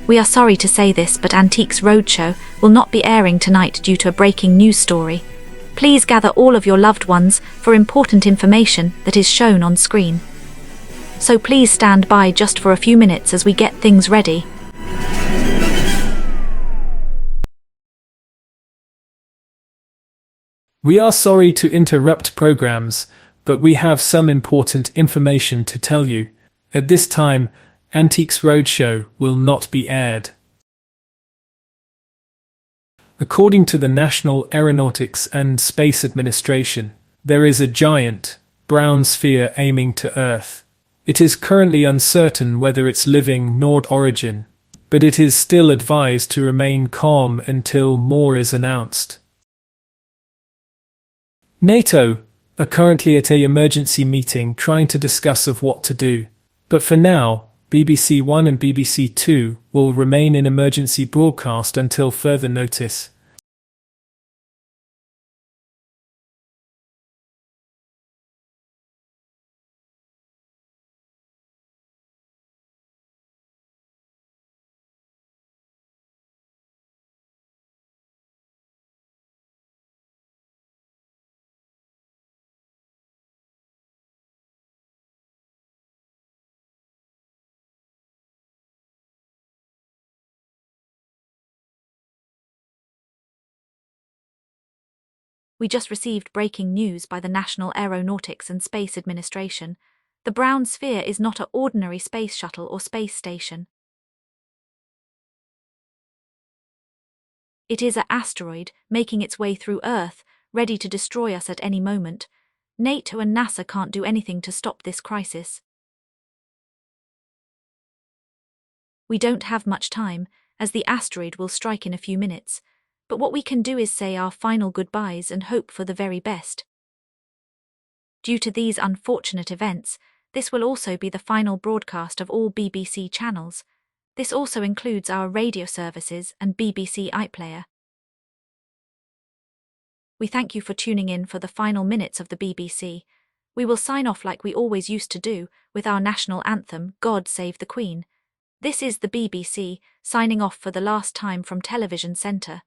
We are sorry to say this, but Antiques Roadshow will not be airing tonight due to a breaking news story. Please gather all of your loved ones for important information that is shown on screen. So please stand by just for a few minutes as we get things ready. We are sorry to interrupt programs, but we have some important information to tell you. At this time, Antiques Roadshow will not be aired. According to the National Aeronautics and Space Administration, there is a giant, brown sphere aiming to Earth. It is currently uncertain whether it's living nor origin, but it is still advised to remain calm until more is announced. NATO are currently at an emergency meeting trying to discuss of what to do, but for now, BBC One and BBC Two will remain in emergency broadcast until further notice. We just received breaking news by the National Aeronautics and Space Administration. The brown sphere is not an ordinary space shuttle or space station. It is an asteroid making its way through Earth, ready to destroy us at any moment. NATO and NASA can't do anything to stop this crisis. We don't have much time, as the asteroid will strike in a few minutes. But what we can do is say our final goodbyes and hope for the very best. Due to these unfortunate events, this will also be the final broadcast of all BBC channels. This also includes our radio services and BBC iPlayer. We thank you for tuning in for the final minutes of the BBC. We will sign off like we always used to do, with our national anthem, God Save the Queen. This is the BBC, signing off for the last time from Television Centre.